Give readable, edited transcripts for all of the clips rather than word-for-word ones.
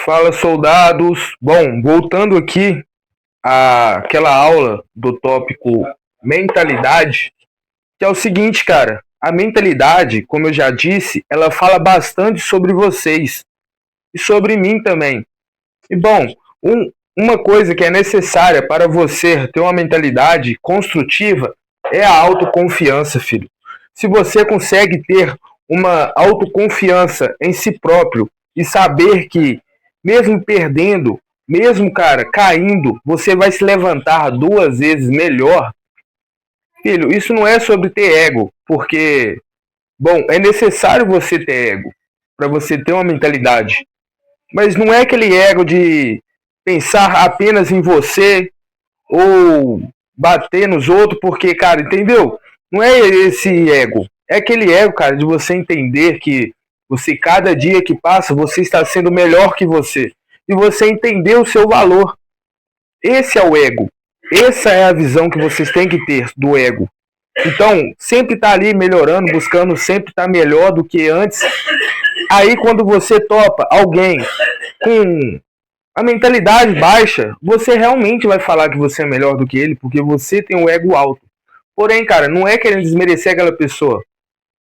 Fala, soldados. Bom, voltando aqui àquela aula do tópico mentalidade, que é o seguinte, cara, a mentalidade, como eu já disse, ela fala bastante sobre vocês e sobre mim também. E bom, uma coisa que é necessária para você ter uma mentalidade construtiva é a autoconfiança, filho. Se você consegue ter uma autoconfiança em si próprio e saber que, mesmo perdendo, mesmo, cara, caindo, você vai se levantar duas vezes melhor, filho, isso não é sobre ter ego, porque, bom, é necessário você ter ego para você ter uma mentalidade. Mas não é aquele ego de pensar apenas em você ou bater nos outros, porque, cara, entendeu? Não é esse ego. É aquele ego, cara, de você entender que você, cada dia que passa, você está sendo melhor que você. E você entender o seu valor. Esse é o ego. Essa é a visão que vocês têm que ter do ego. Então, sempre tá ali melhorando, buscando sempre estar melhor do que antes. Aí, quando você topa alguém com a mentalidade baixa, você realmente vai falar que você é melhor do que ele, porque você tem um ego alto. Porém, cara, não é querendo desmerecer aquela pessoa.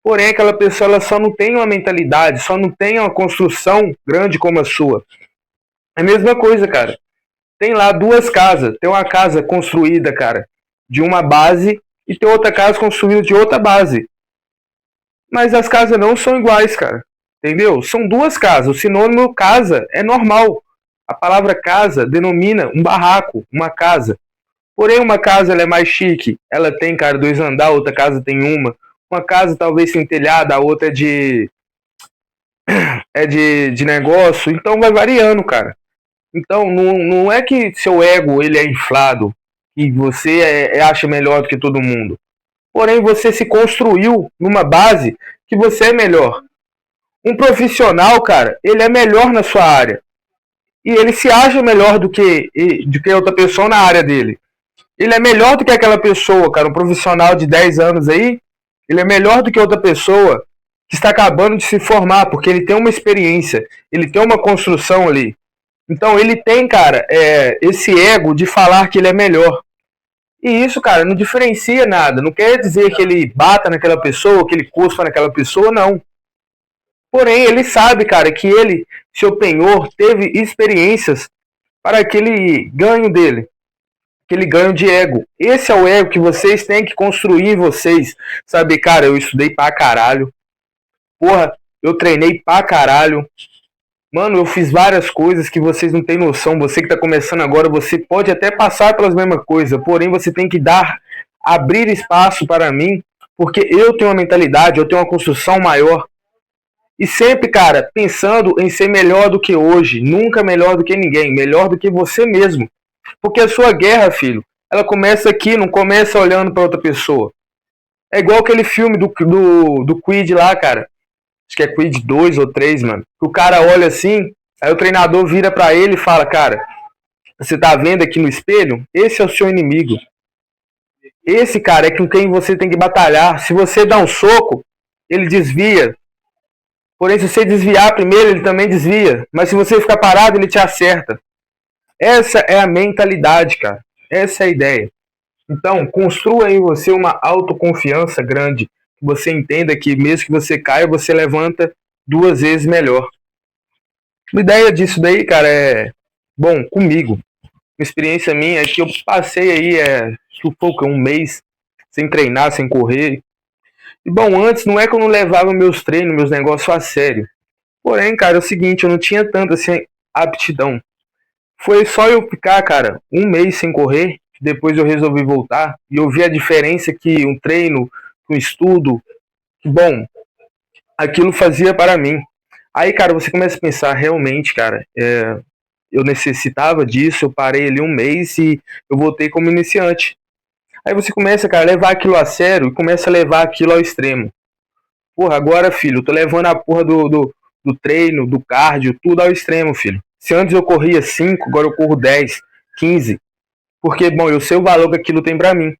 Porém, aquela pessoa ela só não tem uma mentalidade, só não tem uma construção grande como a sua. É a mesma coisa, cara. Tem lá duas casas. Tem uma casa construída, cara, de uma base e tem outra casa construída de outra base. Mas as casas não são iguais, cara. Entendeu? São duas casas. O sinônimo casa é normal. A palavra casa denomina um barraco, uma casa. Porém, uma casa ela é mais chique. Ela tem, cara, dois andares, outra casa tem uma. Uma casa talvez sem telhado, a outra é de negócio. Então vai variando, cara. Então não é que seu ego ele é inflado e você acha melhor do que todo mundo. Porém, você se construiu numa base que você é melhor. Um profissional, cara, ele é melhor na sua área. E ele se acha melhor do que outra pessoa na área dele. Ele é melhor do que aquela pessoa, cara, um profissional de 10 anos aí, ele é melhor do que outra pessoa que está acabando de se formar, porque ele tem uma experiência, ele tem uma construção ali. Então ele tem, cara, esse ego de falar que ele é melhor. E isso, cara, não diferencia nada. Não quer dizer que ele bata naquela pessoa, que ele cuspa naquela pessoa, não. Porém, ele sabe, cara, que ele, seu penhor, teve experiências para aquele ganho dele, aquele ganho de ego. Esse é o ego que vocês têm que construir em vocês. Sabe, cara, eu estudei pra caralho. Porra, eu treinei pra caralho. Mano, eu fiz várias coisas que vocês não têm noção. Você que tá começando agora, você pode até passar pelas mesmas coisas, porém você tem que abrir espaço para mim, porque eu tenho uma mentalidade, eu tenho uma construção maior. E sempre, cara, pensando em ser melhor do que hoje, nunca melhor do que ninguém, melhor do que você mesmo. Porque a sua guerra, filho, ela começa aqui, não começa olhando para outra pessoa. É igual aquele filme do Creed lá, cara. Acho que é Creed 2 ou 3, mano. Que o cara olha assim, aí o treinador vira pra ele e fala, cara, você tá vendo aqui no espelho? Esse é o seu inimigo. Esse, cara, é com quem você tem que batalhar. Se você dá um soco, ele desvia. Porém, se você desviar primeiro, ele também desvia. Mas se você ficar parado, ele te acerta. Essa é a mentalidade, cara. Essa é a ideia. Então, construa em você uma autoconfiança grande. Que você entenda que mesmo que você caia, você levanta duas vezes melhor. A ideia disso daí, cara, bom, comigo. Uma experiência minha é que eu passei aí, sufoco, um mês sem treinar, sem correr. E bom, antes não é que eu não levava meus treinos, meus negócios a sério. Porém, cara, é o seguinte, eu não tinha tanta assim, aptidão. Foi só eu ficar, cara, um mês sem correr, depois eu resolvi voltar e eu vi a diferença que um treino, um estudo, que bom, aquilo fazia para mim. Aí, cara, você começa a pensar, realmente, cara, eu necessitava disso, eu parei ali um mês e eu voltei como iniciante. Aí você começa, cara, a levar aquilo a sério e começa a levar aquilo ao extremo. Porra, agora, filho, eu tô levando a porra do treino, do cardio, tudo ao extremo, filho. Se antes eu corria 5, agora eu corro 10, 15. Porque, bom, eu sei o valor que aquilo tem pra mim.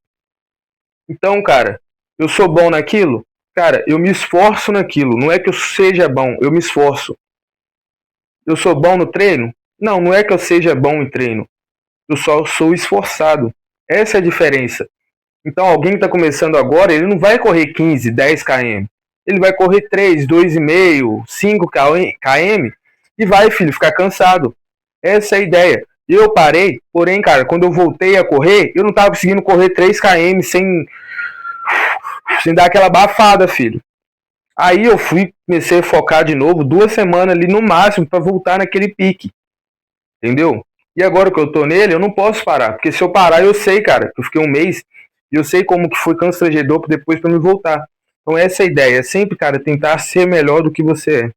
Então, cara, eu sou bom naquilo? Cara, eu me esforço naquilo. Não é que eu seja bom, eu me esforço. Eu sou bom no treino? Não, não é que eu seja bom em treino. Eu só sou esforçado. Essa é a diferença. Então, alguém que está começando agora, ele não vai correr 15, 10 km. Ele vai correr 3, 2,5, 5 km e vai, filho, ficar cansado. Essa é a ideia. Eu parei, porém, cara, quando eu voltei a correr, eu não estava conseguindo correr 3 km sem dar aquela abafada, filho. Aí eu comecei a focar de novo, 2 semanas ali no máximo, para voltar naquele pique. Entendeu? E agora que eu tô nele, eu não posso parar. Porque se eu parar, eu sei, cara, que eu fiquei um mês e eu sei como que foi constrangedor depois para me voltar. Então essa é a ideia. É sempre, cara, tentar ser melhor do que você é.